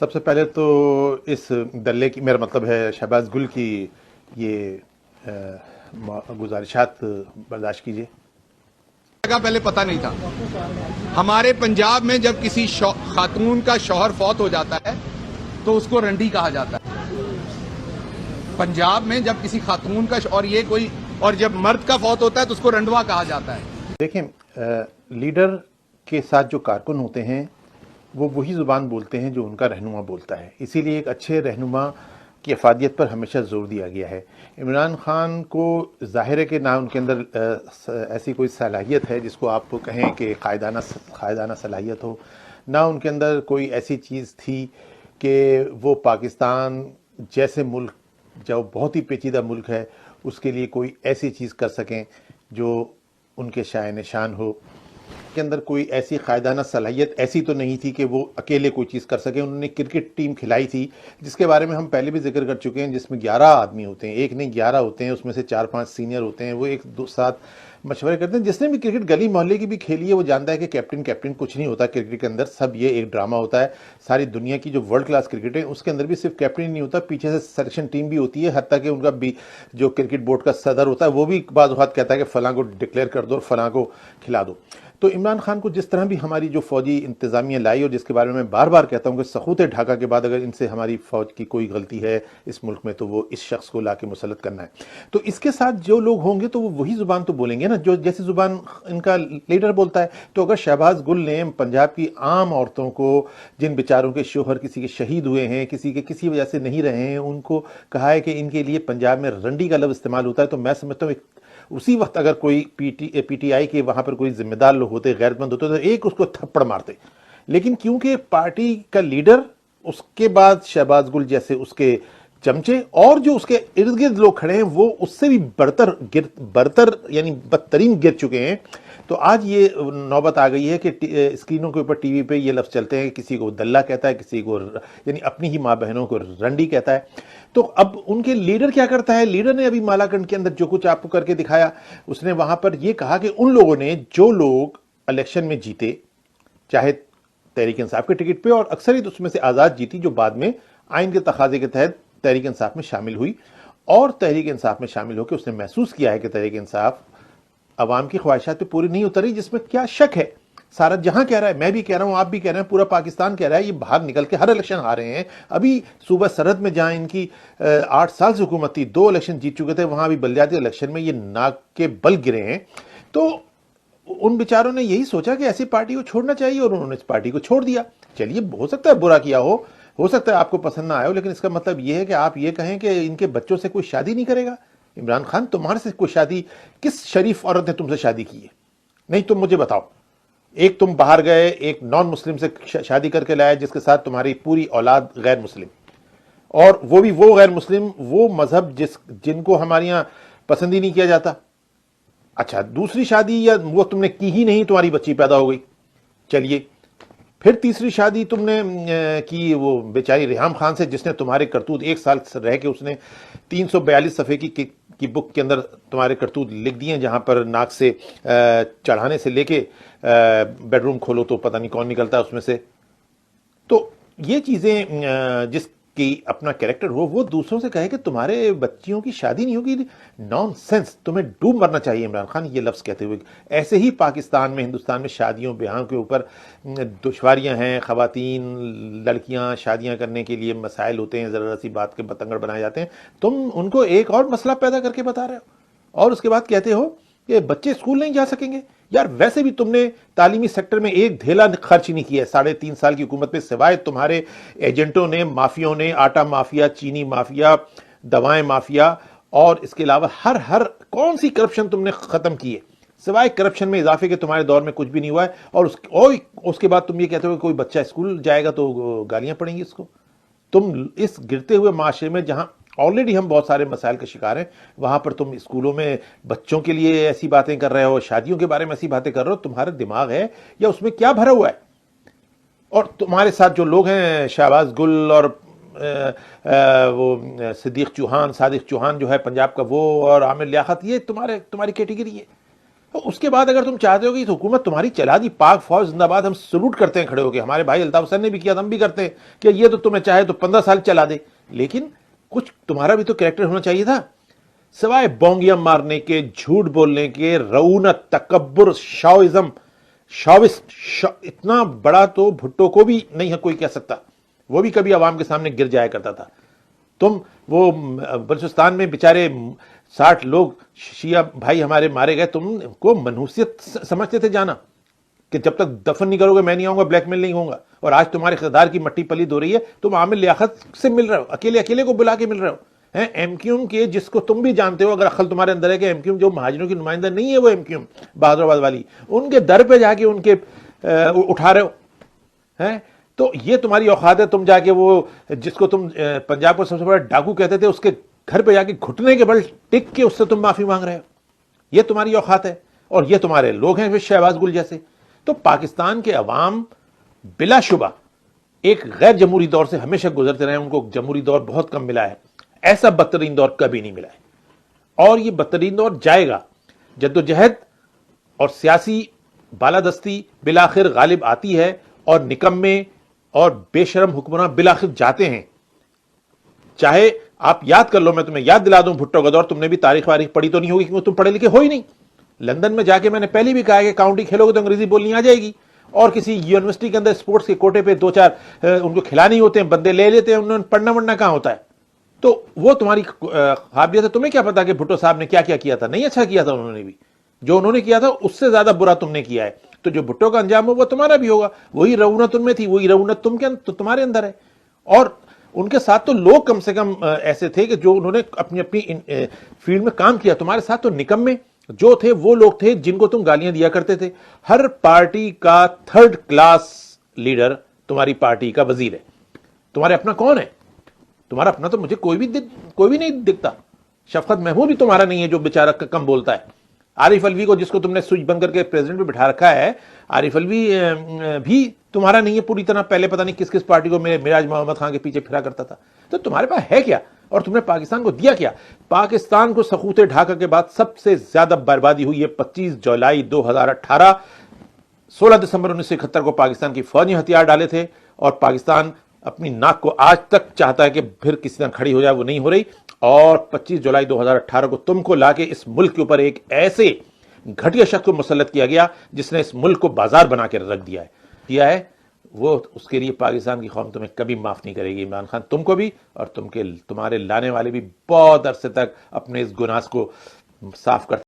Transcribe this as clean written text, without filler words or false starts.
سب سے پہلے تو اس دلے کی میرا مطلب ہے شہباز گل کی یہ گزارشات برداشت کیجیے. کا پہلے پتہ نہیں تھا. ہمارے پنجاب میں جب کسی خاتون کا شوہر فوت ہو جاتا ہے تو اس کو رنڈی کہا جاتا ہے. پنجاب میں جب کسی خاتون کا اور جب مرد کا فوت ہوتا ہے تو اس کو رنڈوا کہا جاتا ہے. دیکھیں لیڈر کے ساتھ جو کارکن ہوتے ہیں وہ وہی زبان بولتے ہیں جو ان کا رہنما بولتا ہے. اسی لیے ایک اچھے رہنما کی افادیت پر ہمیشہ زور دیا گیا ہے. عمران خان کو ظاہر ہے کہ نہ ان کے اندر ایسی کوئی صلاحیت ہے جس کو آپ کہیں کہ قائدانہ صلاحیت ہو، نہ ان کے اندر کوئی ایسی چیز تھی کہ وہ پاکستان جیسے ملک جو بہت ہی پیچیدہ ملک ہے اس کے لیے کوئی ایسی چیز کر سکیں جو ان کے شائن شان ہو. کے اندر کوئی ایسی قائدانہ صلاحیت ایسی تو نہیں تھی کہ وہ اکیلے کوئی چیز کر سکیں. انہوں نے کرکٹ ٹیم کھلائی تھی جس کے بارے میں ہم پہلے بھی ذکر کر چکے ہیں، جس میں 11 آدمی ہوتے ہیں، ایک نہیں 11 ہوتے ہیں، اس میں سے 4-5 سینئر ہوتے ہیں. وہ ایک دو ساتھ مشورے کرتے ہیں. جس نے بھی کرکٹ گلی محلے کی بھی کھیلی ہے وہ جانتا ہے کہ کیپٹن کچھ نہیں ہوتا کرکٹ کے اندر. سب یہ ایک ڈرامہ ہوتا ہے. ساری دنیا کی جو ورلڈ کلاس کرکٹ ہے اس کے اندر بھی صرف کیپٹن ہی نہیں ہوتا، پیچھے سے سلیکشن ٹیم بھی ہوتی ہے. حتیٰ کہ ان کا بھی جو کرکٹ بورڈ کا صدر ہوتا ہے وہ بھی بعض اوقات کہتا ہے کہ فلاں کو ڈکلیئر کر دو اور فلاں کو کھلا دو. تو عمران خان کو جس طرح بھی ہماری جو فوجی انتظامیہ لائی اور جس کے بارے میں بار بار کہتا ہوں کہ سقوط ڈھاکہ کے بعد اگر ان سے ہماری فوج کی کوئی غلطی ہے اس ملک میں تو وہ اس شخص کو لا کے مسلط کرنا ہے. تو اس کے ساتھ جو لوگ ہوں گے تو وہ وہی زبان تو بولیں گے نا جو جیسی زبان ان کا لیڈر بولتا ہے. تو اگر شہباز گل نے پنجاب کی عام عورتوں کو، جن بیچاروں کے شوہر کسی کے شہید ہوئے ہیں، کسی کے کسی وجہ سے نہیں رہے ہیں، ان کو کہا ہے کہ ان کے لیے پنجاب میں رنڈی کا لفظ استعمال ہوتا ہے، تو میں سمجھتا ہوں اسی وقت اگر کوئی پی ٹی آئی کے وہاں پر کوئی ذمہ دار لوگ ہوتے، غیرت مند ہوتے تو ایک اس کو تھپڑ مارتے. لیکن کیونکہ پارٹی کا لیڈر، اس کے بعد شہباز گل جیسے اس کے چمچے اور جو اس کے ارد گرد لوگ کھڑے ہیں وہ اس سے بھی برتر یعنی بدترین گر چکے ہیں. تو آج یہ نوبت آ گئی ہے کہ اسکرینوں کے اوپر ٹی وی پہ یہ لفظ چلتے ہیں، کسی کو دلہ کہتا ہے، کسی کو یعنی اپنی ہی ماں بہنوں کو رنڈی کہتا ہے. تو اب ان کے لیڈر کیا کرتا ہے؟ لیڈر نے ابھی مالاکنڈ کے اندر جو کچھ آپ کو کر کے دکھایا، اس نے وہاں پر یہ کہا کہ ان لوگوں نے جو لوگ الیکشن میں جیتے، چاہے تحریک انصاف کے ٹکٹ پہ، اور اکثریت اس میں سے آزاد جیتی جو بعد میں آئین کے تقاضے کے تحت تحریک انصاف میں شامل ہوئی، اور تحریک انصاف میں شامل ہو کے اس نے محسوس کیا ہے کہ تحریک انصاف عوام کی خواہشات پہ پوری نہیں اتری، جس میں کیا شک ہے. سارا جہاں کہہ رہا ہے، میں بھی کہہ رہا ہوں، آپ بھی کہہ رہے ہیں، پورا پاکستان کہہ رہا ہے، یہ باہر نکل کے ہر الیکشن آ رہے ہیں. ابھی صوبہ سرحد میں جہاں ان کی 8 سال سے حکومت تھی، 2 الیکشن جیت چکے تھے، وہاں بھی بلدیاتی الیکشن میں یہ ناک کے بل گرے ہیں. تو ان بیچاروں نے یہی سوچا کہ ایسی پارٹی کو چھوڑنا چاہیے اور انہوں نے اس پارٹی کو چھوڑ دیا. چلیے ہو سکتا ہے برا کیا ہو سکتا ہے آپ کو پسند نہ آئے ہو، لیکن اس کا مطلب یہ ہے کہ آپ یہ کہیں کہ ان کے بچوں سے کوئی شادی نہیں کرے گا. عمران خان تمہارے سے کوئی شادی، کس شریف عورت نے تم سے شادی کی ہے؟ نہیں تم مجھے بتاؤ. ایک تم باہر گئے، ایک نان مسلم سے شادی کر کے لائے جس کے ساتھ تمہاری پوری اولاد غیر مسلم، اور وہ بھی وہ غیر مسلم وہ مذہب جن کو ہمارے یہاں پسند ہی نہیں کیا جاتا. اچھا دوسری شادی یا وہ تم نے کی ہی نہیں، تمہاری بچی پیدا ہو گئی. چلیے پھر تیسری شادی تم نے کی وہ بیچاری ریحام خان سے، جس نے تمہارے کرتوت 1 سال رہ کے اس نے 342 صفحے کی بک کے اندر تمہارے کرتوت لکھ دیے ہیں، جہاں پر ناک سے چڑھانے سے لے کے بیڈ روم کھولو تو پتہ نہیں کون نکلتا ہے اس میں سے. تو یہ چیزیں جس کی اپنا کریکٹر ہو وہ دوسروں سے کہے کہ تمہارے بچیوں کی شادی نہیں ہوگی، نان سینس، تمہیں ڈوب مرنا چاہیے عمران خان یہ لفظ کہتے ہوئے. ایسے ہی پاکستان میں، ہندوستان میں شادیوں بیاہوں کے اوپر دشواریاں ہیں. خواتین، لڑکیاں شادیاں کرنے کے لیے مسائل ہوتے ہیں، ذرا سی بات کے بتنگڑ بنائے جاتے ہیں. تم ان کو ایک اور مسئلہ پیدا کر کے بتا رہے ہو اور اس کے بعد کہتے ہو کہ بچے اسکول نہیں جا سکیں گے. یار ویسے بھی تم نے تعلیمی سیکٹر میں ایک دھیلا خرچ نہیں کیا ہے 3.5 سال کی حکومت میں، سوائے تمہارے ایجنٹوں نے، مافیوں نے، آٹا مافیا، چینی مافیا، دوائیں مافیا، اور اس کے علاوہ ہر کون سی کرپشن تم نے ختم کی ہے؟ سوائے کرپشن میں اضافے کے تمہارے دور میں کچھ بھی نہیں ہوا ہے. اور اس کے بعد تم یہ کہتے ہو کہ کوئی بچہ اسکول جائے گا تو گالیاں پڑیں گی اس کو. تم اس گرتے ہوئے معاشرے میں جہاں آلریڈی ہم بہت سارے مسائل کا شکار ہیں، وہاں پر تم اسکولوں میں بچوں کے لیے ایسی باتیں کر رہے ہو، شادیوں کے بارے میں ایسی باتیں کر رہے ہو. تمہارا دماغ ہے یا اس میں کیا بھرا ہوا ہے؟ اور تمہارے ساتھ جو لوگ ہیں، شہباز گل اور وہ صادق چوہان جو ہے پنجاب کا، وہ اور عامر لیاقت، یہ تمہاری کیٹیگری ہے. اس کے بعد اگر تم چاہتے ہو کہ حکومت تمہاری چلا دی، پاک فوج زندہ باد، ہم سلوٹ کرتے ہیں کھڑے ہو کے، ہمارے بھائی الطاف حسین نے بھی کیا، ہم بھی کرتے ہیں کہ یہ تو تمہیں چاہے تو 15 سال چلا دے، لیکن کچھ تمہارا بھی تو کریکٹر ہونا چاہیے تھا، سوائے بونگیاں مارنے کے، جھوٹ بولنے کے، رعونت، تکبر، شاوسٹ، اتنا بڑا تو بھٹو کو بھی نہیں ہے کوئی کہہ سکتا، وہ بھی کبھی عوام کے سامنے گر جایا کرتا تھا۔ تم وہ بلوچستان میں بیچارے 60 لوگ شیعہ بھائی ہمارے مارے گئے، تم کو منحوسیت سمجھتے تھے جانا کہ جب تک دفن نہیں کرو گے میں نہیں آؤں گا، بلیک میل نہیں ہوگا، اور آج تمہارے اقتدار کی مٹی پلید ہو رہی ہے، تم عامر لیاقت سے مل رہے ہو، اکیلے کو بلا کے مل رہے ہو، ایم کیو ایم کے، جس کو تم بھی جانتے ہو، اگر عقل تمہارے اندر ہے کہ ایم کیو ایم جو مہاجروں کی نمائندہ نہیں ہے، وہ ایم کیو ایم بہادر آباد والی، ان کے در پہ جا کے ان کے اٹھا رہے ہو، تو یہ تمہاری اوقات ہے، تم جا کے وہ جس کو تم پنجاب کو سب سے بڑا ڈاکو کہتے تھے، اس کے گھر پہ جا کے گھٹنے کے بل ٹک کے اس سے تم معافی مانگ رہے ہو، یہ تمہاری اوقات ہے، اور یہ تمہارے لوگ ہیں پھر شہباز گل جیسے۔ تو پاکستان کے عوام بلا شبہ ایک غیر جمہوری دور سے ہمیشہ گزرتے رہے ہیں، ان کو جمہوری دور بہت کم ملا ہے، ایسا بدترین دور کبھی نہیں ملا ہے، اور یہ بدترین دور جائے گا۔ جدوجہد اور سیاسی بالادستی بالآخر غالب آتی ہے، اور نکمے اور بے شرم حکمراں بالآخر جاتے ہیں۔ چاہے آپ یاد کر لو، میں تمہیں یاد دلا دوں بھٹو کا دور، تم نے بھی تاریخ واریخ پڑھی تو نہیں ہوگی کیونکہ تم پڑھے لکھے ہو ہی نہیں۔ لندن میں جا کے میں نے پہلے بھی کہا کہ کاؤنٹی کھیلو گے تو انگریزی بولنی آ جائے گی، اور کسی یونیورسٹی کے اندر اسپورٹس کے کوٹے پہ 2-4 ان کو کھلانے ہوتے ہیں، بندے لے لیتے ہیں، انہوں نے پڑھنا وڑھنا کہاں ہوتا ہے، تو وہ تمہاری قابلیت ہے۔ تمہیں کیا پتا کہ بھٹو صاحب نے کیا کیا تھا، نہیں اچھا کیا تھا انہوں نے بھی، جو انہوں نے کیا تھا اس سے زیادہ برا تم نے کیا ہے، تو جو بھٹو کا انجام ہو وہ تمہارا بھی ہوگا، وہی رعونت ان میں تھی، وہی رعونت تمہارے اندر ہے، اور ان کے ساتھ تو لوگ کم سے کم ایسے تھے کہ جو انہوں نے اپنی فیلڈ میں کام کیا، تمہارے ساتھ تو نکمے جو تھے وہ لوگ تھے جن کو تم گالیاں دیا کرتے تھے۔ ہر پارٹی کا 3rd کلاس لیڈر تمہاری پارٹی کا وزیر ہے، تمہارے اپنا کون ہے؟ تمہارا اپنا تو مجھے کوئی بھی نہیں دکھتا، شفقت محمود بھی تمہارا نہیں ہے جو بیچارہ کم بولتا ہے، عارف الوی کو جس کو تم نے سوئچ بند کر کے پریزیڈنٹ پہ بٹھا رکھا ہے، عارف الوی بھی تمہارا نہیں ہے پوری طرح، پہلے پتہ نہیں کس پارٹی کو میراج محمد خان کے پیچھے پھرا کرتا تھا، تو تمہارے پاس ہے کیا، اور تم نے پاکستان کو دیا کیا؟ پاکستان کو سقوط ڈھاکہ کے بعد سب سے زیادہ بربادی ہوئی ہے 25 جولائی 2018، 16 دسمبر 1971 کو پاکستان کی فوج نے ہتھیار ڈالے تھے، اور پاکستان اپنی ناک کو آج تک چاہتا ہے کہ پھر کسی طرح کھڑی ہو جائے، وہ نہیں ہو رہی، اور 25 جولائی 2018 کو تم کو لا کے اس ملک کے اوپر ایک ایسے گھٹیا شخص کو مسلط کیا گیا جس نے اس ملک کو بازار بنا کے رکھ دیا ہے، وہ اس کے لیے پاکستان کی قوم تمہیں کبھی معاف نہیں کرے گی عمران خان، تم کو بھی، اور تمہارے لانے والے بھی بہت عرصے تک اپنے اس گناہ کو صاف کرتے